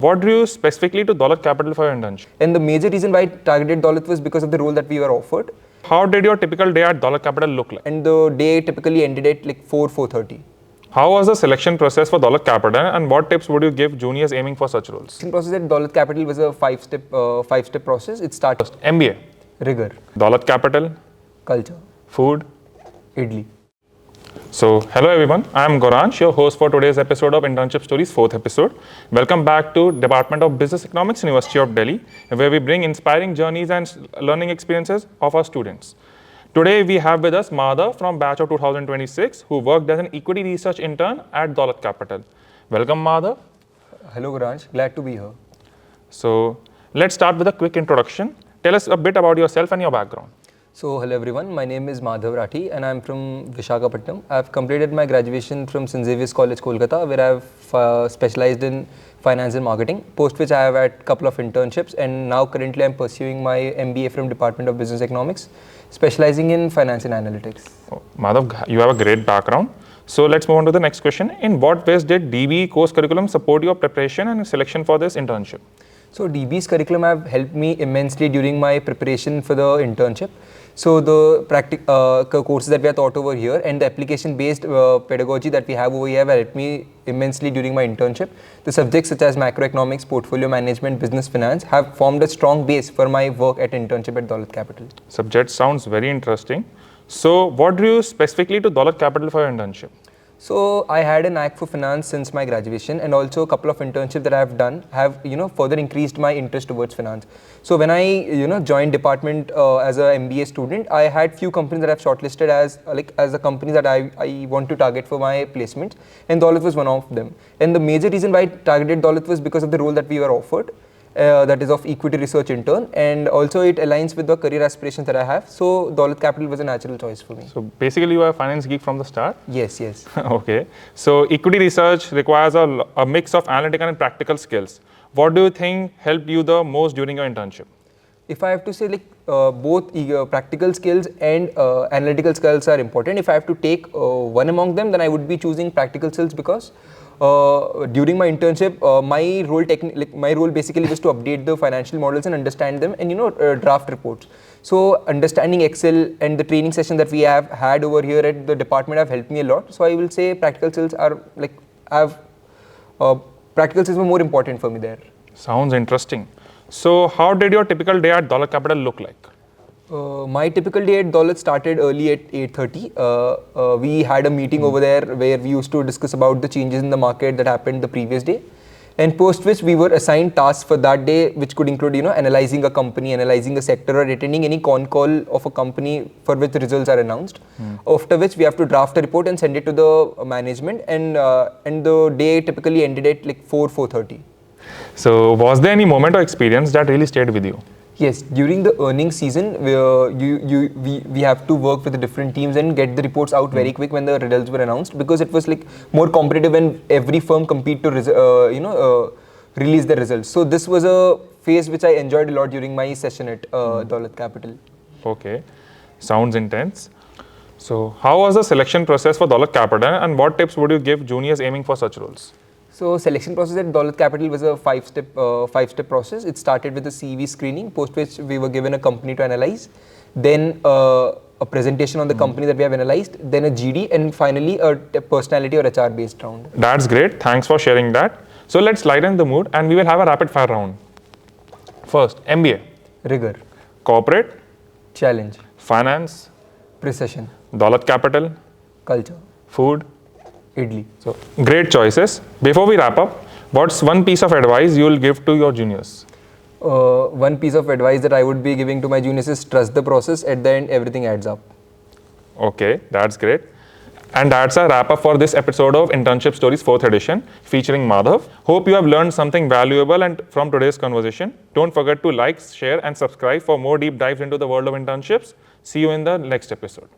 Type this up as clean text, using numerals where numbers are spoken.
what drew you specifically to Dolat Capital for your internship? And the major reason why I targeted Dolat was because of the role that we were offered. How did your typical day at Dolat Capital look like? And the day typically ended at like 4:30. How was the selection process for Dolat Capital, and what tips would you give juniors aiming for such roles? The process at Dolat Capital was a five-step process. It started First, MBA. rigor, Dolat Capital. culture, Food. idli. So, hello everyone, I am Goransh, your host for today's episode of Internship Stories, 4th episode. Welcome back to Department of Business Economics, University of Delhi, where we bring inspiring journeys and learning experiences of our students. Today we have with us Madhav from batch of 2026, who worked as an equity research intern at Dolat Capital. Welcome Madhav. Hello Goransh, glad to be here. So, let's start with a quick introduction. Tell us a bit about yourself and your background. So, hello everyone, my name is Madhav Rathi and I am from Visakhapatnam. I have completed my graduation from St. Xavier's College, Kolkata, where I have specialized in finance and marketing, post which I have had a couple of internships, and now currently I am pursuing my MBA from Department of Business Economics, specializing in finance and analytics. Oh, Madhav, you have a great background. So let's move on to the next question. In what ways did DBE course curriculum support your preparation and selection for this internship? So DB's curriculum have helped me immensely during my preparation for the internship. So the courses that we are taught over here and the application-based pedagogy that we have over here have helped me immensely during my internship. The subjects such as macroeconomics, portfolio management, business finance have formed a strong base for my work at internship at Dolat Capital. Subject sounds very interesting. So what drew you specifically to Dolat Capital for your internship? So I had a knack for finance since my graduation, and also a couple of internships that I have done have further increased my interest towards finance. So when I joined department as a MBA student, I had few companies that I've shortlisted as the companies that I want to target for my placements, and Dolat was one of them. And the major reason why I targeted Dolat was because of the role that we were offered. That is of equity research intern, and also it aligns with the career aspirations that I have. So Dolat Capital was a natural choice for me. So basically you are a finance geek from the start? Yes, yes. Okay. So equity research requires a mix of analytical and practical skills. What do you think helped you the most during your internship? If I have to say both practical skills and analytical skills are important. If I have to take one among them, then I would be choosing practical skills because during my internship, my role basically was to update the financial models and understand them and draft reports. So understanding Excel and the training session that we have had over here at the department have helped me a lot. So I will say practical skills are practical skills were more important for me there. Sounds interesting. So how did your typical day at Dolat Capital look like? My typical day at Dolat started early at 8:30. We had a meeting over there where we used to discuss about the changes in the market that happened the previous day, and post which we were assigned tasks for that day, which could include analyzing a company, analyzing a sector, or attending any con call of a company for which the results are announced. After which we have to draft a report and send it to the management, and the day typically ended at like 4:30. So was there any moment or experience that really stayed with you? Yes, during the earnings season, we have to work with the different teams and get the reports out very quick when the results were announced, because it was like more competitive and every firm compete to release their results. So this was a phase which I enjoyed a lot during my session at Dolat Capital. Okay, sounds intense. So how was the selection process for Dolat Capital, and what tips would you give juniors aiming for such roles? So selection process at Dolat Capital was a five-step process. It started with a CV screening, post which we were given a company to analyze, then a presentation on the company that we have analyzed, then a GD, and finally a personality or HR based round. That's great. Thanks for sharing that. So let's lighten the mood and we will have a rapid fire round. First, MBA. Rigor. Corporate. Challenge. Finance. Precision. Dolat Capital. Culture. Food. Idli. So great choices. Before we wrap up, what's one piece of advice you will give to your juniors? One piece of advice that I would be giving to my juniors is trust the process. At the end, everything adds up. Okay, that's great. And that's a wrap up for this episode of Internship Stories 4th edition featuring Madhav. Hope you have learned something valuable and from today's conversation. Don't forget to like, share and subscribe for more deep dives into the world of internships. See you in the next episode.